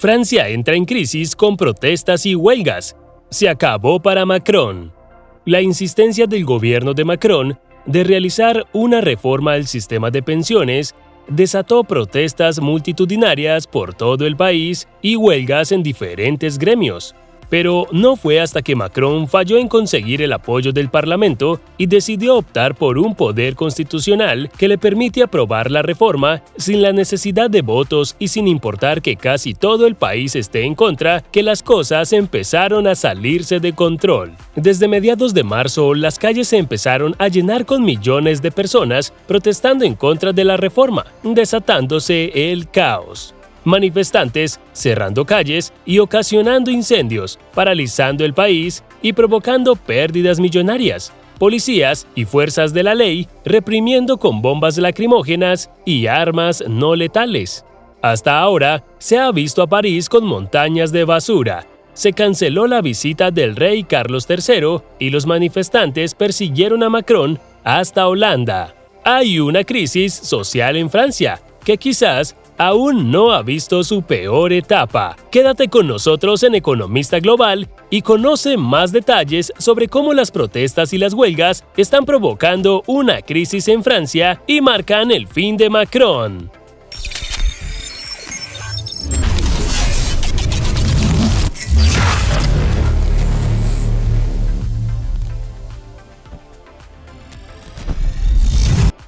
Francia entra en crisis con protestas y huelgas. Se acabó para Macron. La insistencia del gobierno de Macron de realizar una reforma al sistema de pensiones desató protestas multitudinarias por todo el país y huelgas en diferentes gremios. Pero no fue hasta que Macron falló en conseguir el apoyo del Parlamento y decidió optar por un poder constitucional que le permite aprobar la reforma sin la necesidad de votos y sin importar que casi todo el país esté en contra, que las cosas empezaron a salirse de control. Desde mediados de marzo, las calles se empezaron a llenar con millones de personas protestando en contra de la reforma, desatándose el caos. Manifestantes cerrando calles y ocasionando incendios, paralizando el país y provocando pérdidas millonarias. Policías y fuerzas de la ley reprimiendo con bombas lacrimógenas y armas no letales. Hasta ahora se ha visto a París con montañas de basura. Se canceló la visita del rey Carlos III y los manifestantes persiguieron a Macron hasta Holanda. Hay una crisis social en Francia que quizás aún no ha visto su peor etapa. Quédate con nosotros en Economista Global y conoce más detalles sobre cómo las protestas y las huelgas están provocando una crisis en Francia y marcan el fin de Macron.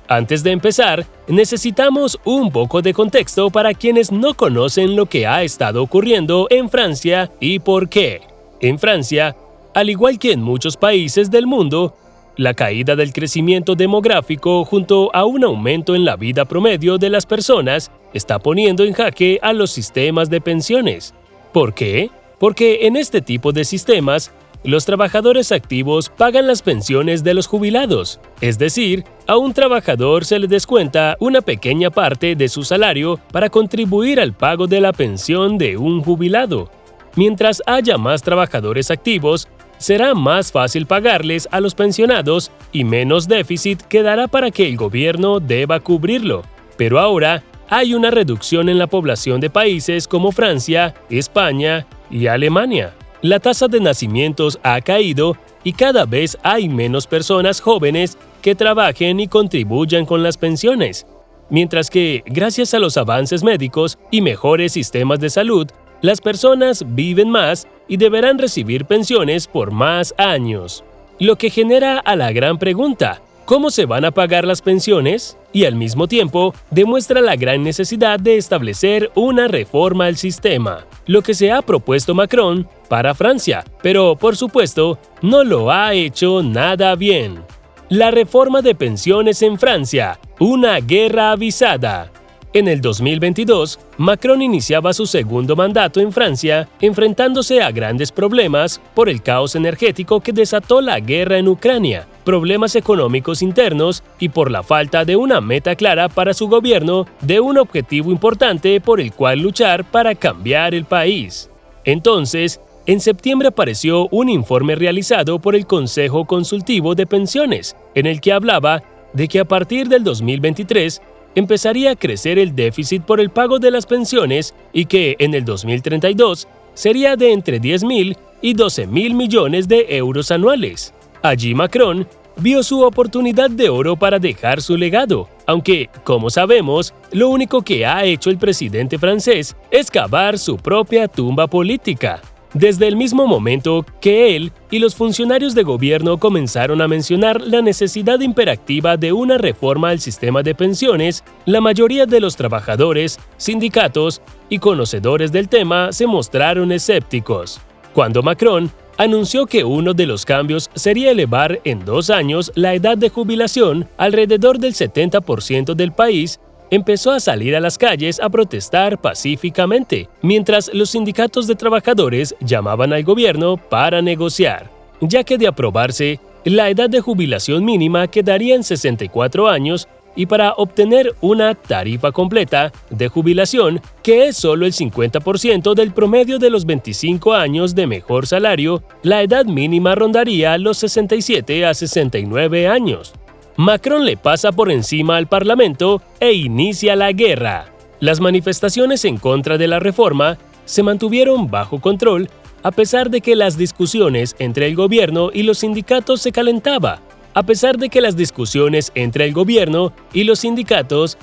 Antes de empezar, necesitamos un poco de contexto para quienes no conocen lo que ha estado ocurriendo en Francia y por qué. En Francia, al igual que en muchos países del mundo, la caída del crecimiento demográfico junto a un aumento en la vida promedio de las personas está poniendo en jaque a los sistemas de pensiones. ¿Por qué? Porque en este tipo de sistemas, los trabajadores activos pagan las pensiones de los jubilados, es decir, a un trabajador se le descuenta una pequeña parte de su salario para contribuir al pago de la pensión de un jubilado. Mientras haya más trabajadores activos, será más fácil pagarles a los pensionados y menos déficit quedará para que el gobierno deba cubrirlo. Pero ahora hay una reducción en la población de países como Francia, España y Alemania. La tasa de nacimientos ha caído y cada vez hay menos personas jóvenes que trabajen y contribuyan con las pensiones. Mientras que, gracias a los avances médicos y mejores sistemas de salud, las personas viven más y deberán recibir pensiones por más años. Lo que genera a la gran pregunta: ¿cómo se van a pagar las pensiones? Y al mismo tiempo, demuestra la gran necesidad de establecer una reforma al sistema, lo que se ha propuesto Macron para Francia, pero por supuesto, no lo ha hecho nada bien. La reforma de pensiones en Francia, una guerra avisada. En el 2022, Macron iniciaba su segundo mandato en Francia, enfrentándose a grandes problemas por el caos energético que desató la guerra en Ucrania, problemas económicos internos y por la falta de una meta clara para su gobierno de un objetivo importante por el cual luchar para cambiar el país. Entonces, en septiembre apareció un informe realizado por el Consejo Consultivo de Pensiones, en el que hablaba de que a partir del 2023, empezaría a crecer el déficit por el pago de las pensiones y que en el 2032 sería de entre 10.000 y 12.000 millones de euros anuales. Allí Macron vio su oportunidad de oro para dejar su legado, aunque, como sabemos, lo único que ha hecho el presidente francés es cavar su propia tumba política. Desde el mismo momento que él y los funcionarios de gobierno comenzaron a mencionar la necesidad imperativa de una reforma al sistema de pensiones, la mayoría de los trabajadores, sindicatos y conocedores del tema se mostraron escépticos. Cuando Macron anunció que uno de los cambios sería elevar en 2 años la edad de jubilación, alrededor del 70% del país empezó a salir a las calles a protestar pacíficamente, mientras los sindicatos de trabajadores llamaban al gobierno para negociar, ya que de aprobarse, la edad de jubilación mínima quedaría en 64 años y para obtener una tarifa completa de jubilación, que es solo el 50% del promedio de los 25 años de mejor salario, la edad mínima rondaría los 67 a 69 años. Macron le pasa por encima al Parlamento e inicia la guerra. Las manifestaciones en contra de la reforma se mantuvieron bajo control a pesar de que las discusiones entre el gobierno y los sindicatos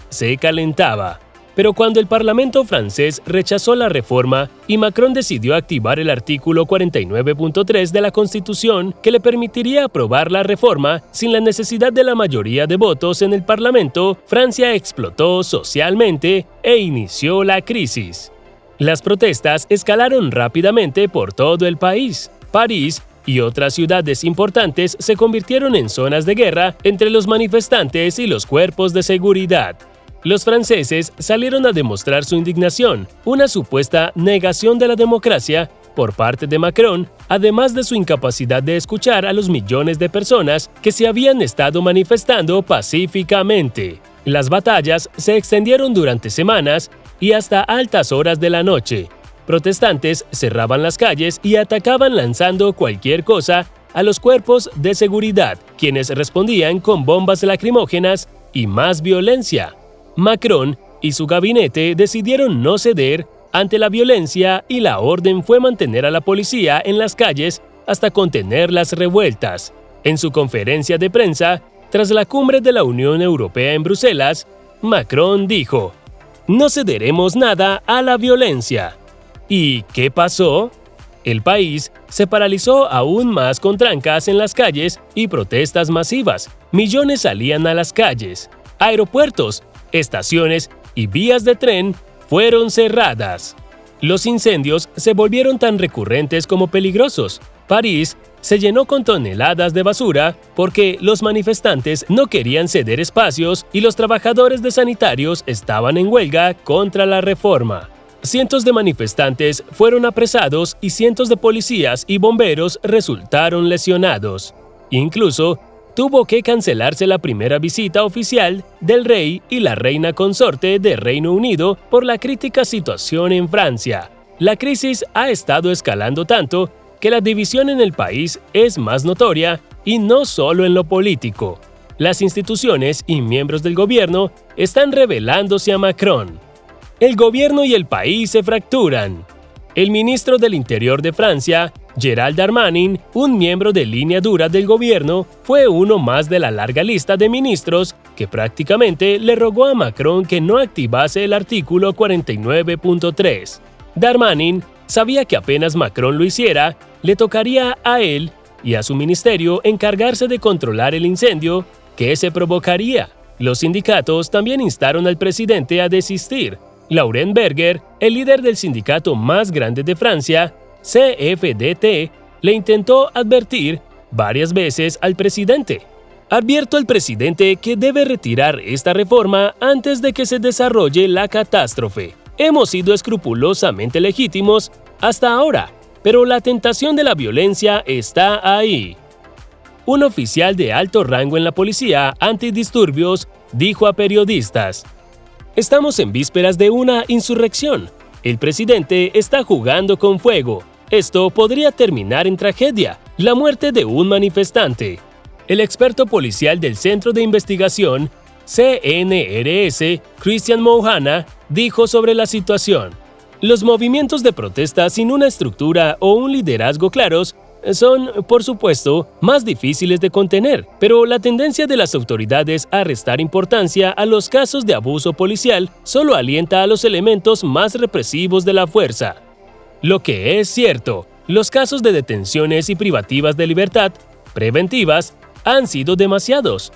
se calentaban. Pero cuando el Parlamento francés rechazó la reforma y Macron decidió activar el artículo 49.3 de la Constitución que le permitiría aprobar la reforma sin la necesidad de la mayoría de votos en el Parlamento, Francia explotó socialmente e inició la crisis. Las protestas escalaron rápidamente por todo el país. París y otras ciudades importantes se convirtieron en zonas de guerra entre los manifestantes y los cuerpos de seguridad. Los franceses salieron a demostrar su indignación, una supuesta negación de la democracia por parte de Macron, además de su incapacidad de escuchar a los millones de personas que se habían estado manifestando pacíficamente. Las batallas se extendieron durante semanas y hasta altas horas de la noche. Protestantes cerraban las calles y atacaban lanzando cualquier cosa a los cuerpos de seguridad, quienes respondían con bombas lacrimógenas y más violencia. Macron y su gabinete decidieron no ceder ante la violencia y la orden fue mantener a la policía en las calles hasta contener las revueltas. En su conferencia de prensa, tras la cumbre de la Unión Europea en Bruselas, Macron dijo: "No cederemos nada a la violencia". ¿Y qué pasó? El país se paralizó aún más con trancas en las calles y protestas masivas. Millones salían a las calles. Aeropuertos, estaciones y vías de tren fueron cerradas. Los incendios se volvieron tan recurrentes como peligrosos. París se llenó con toneladas de basura porque los manifestantes no querían ceder espacios y los trabajadores de sanitarios estaban en huelga contra la reforma. Cientos de manifestantes fueron apresados y cientos de policías y bomberos resultaron lesionados. Incluso, tuvo que cancelarse la primera visita oficial del rey y la reina consorte de Reino Unido por la crítica situación en Francia. La crisis ha estado escalando tanto que la división en el país es más notoria y no solo en lo político. Las instituciones y miembros del gobierno están rebelándose a Macron. El gobierno y el país se fracturan. El ministro del Interior de Francia, Gérald Darmanin, un miembro de línea dura del gobierno, fue uno más de la larga lista de ministros que prácticamente le rogó a Macron que no activase el artículo 49.3. Darmanin sabía que apenas Macron lo hiciera, le tocaría a él y a su ministerio encargarse de controlar el incendio que se provocaría. Los sindicatos también instaron al presidente a desistir. Laurent Berger, el líder del sindicato más grande de Francia, CFDT, le intentó advertir varias veces al presidente. Advierto al presidente que debe retirar esta reforma antes de que se desarrolle la catástrofe. Hemos sido escrupulosamente legítimos hasta ahora, pero la tentación de la violencia está ahí. Un oficial de alto rango en la policía antidisturbios dijo a periodistas: "Estamos en vísperas de una insurrección. El presidente está jugando con fuego. Esto podría terminar en tragedia, la muerte de un manifestante". El experto policial del Centro de Investigación, CNRS, Christian Mouhana, dijo sobre la situación: "Los movimientos de protesta sin una estructura o un liderazgo claros son, por supuesto, más difíciles de contener, pero la tendencia de las autoridades a restar importancia a los casos de abuso policial solo alienta a los elementos más represivos de la fuerza. Lo que es cierto, los casos de detenciones y privativas de libertad preventivas han sido demasiados,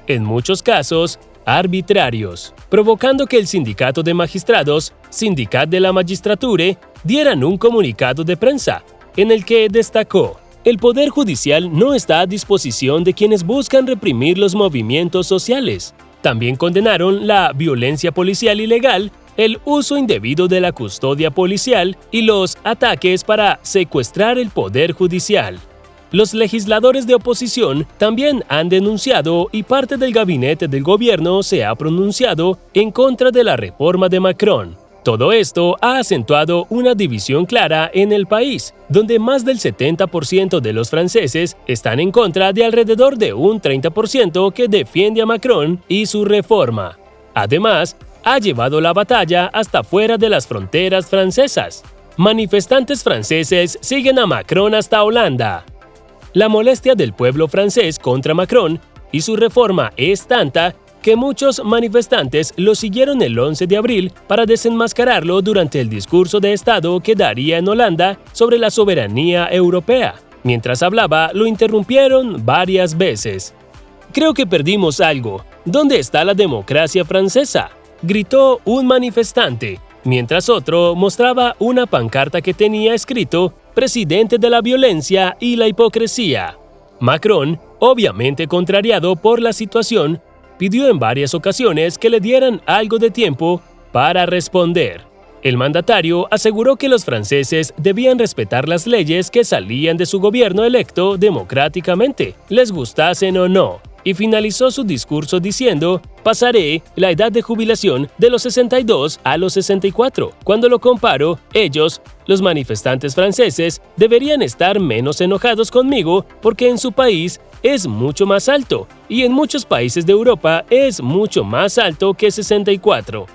en muchos casos arbitrarios, provocando que el sindicato de magistrados, Syndicat de la Magistrature, dieran un comunicado de prensa en el que destacó: "El Poder Judicial no está a disposición de quienes buscan reprimir los movimientos sociales". También condenaron la violencia policial ilegal, el uso indebido de la custodia policial y los ataques para secuestrar el Poder Judicial. Los legisladores de oposición también han denunciado y parte del gabinete del gobierno se ha pronunciado en contra de la reforma de Macron. Todo esto ha acentuado una división clara en el país, donde más del 70% de los franceses están en contra de alrededor de un 30% que defiende a Macron y su reforma. Además, ha llevado la batalla hasta fuera de las fronteras francesas. Manifestantes franceses siguen a Macron hasta Holanda. La molestia del pueblo francés contra Macron y su reforma es tanta que muchos manifestantes lo siguieron el 11 de abril para desenmascararlo durante el discurso de Estado que daría en Holanda sobre la soberanía europea. Mientras hablaba, lo interrumpieron varias veces. «Creo que perdimos algo. ¿Dónde está la democracia francesa?», gritó un manifestante, mientras otro mostraba una pancarta que tenía escrito «Presidente de la violencia y la hipocresía». Macron, obviamente contrariado por la situación, pidió en varias ocasiones que le dieran algo de tiempo para responder. El mandatario aseguró que los franceses debían respetar las leyes que salían de su gobierno electo democráticamente, les gustasen o no, y finalizó su discurso diciendo: «Pasaré la edad de jubilación de los 62 a los 64. Cuando lo comparo, ellos, los manifestantes franceses, deberían estar menos enojados conmigo porque en su país es mucho más alto, y en muchos países de Europa es mucho más alto que 64.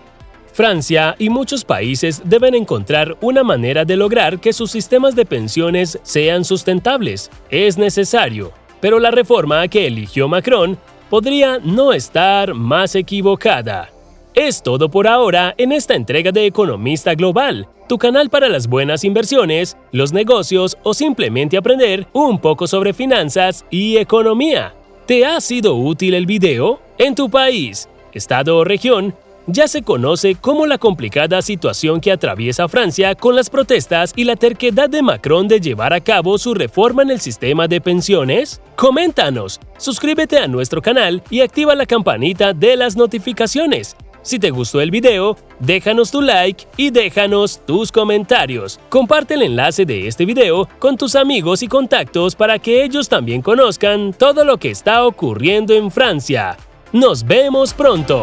Francia y muchos países deben encontrar una manera de lograr que sus sistemas de pensiones sean sustentables. Es necesario. Pero la reforma que eligió Macron podría no estar más equivocada». Es todo por ahora en esta entrega de Economista Global, tu canal para las buenas inversiones, los negocios o simplemente aprender un poco sobre finanzas y economía. ¿Te ha sido útil el video? En tu país, estado o región, ya se conoce como la complicada situación que atraviesa Francia con las protestas y la terquedad de Macron de llevar a cabo su reforma en el sistema de pensiones. Coméntanos, suscríbete a nuestro canal y activa la campanita de las notificaciones. Si te gustó el video, déjanos tu like y déjanos tus comentarios. Comparte el enlace de este video con tus amigos y contactos para que ellos también conozcan todo lo que está ocurriendo en Francia. ¡Nos vemos pronto!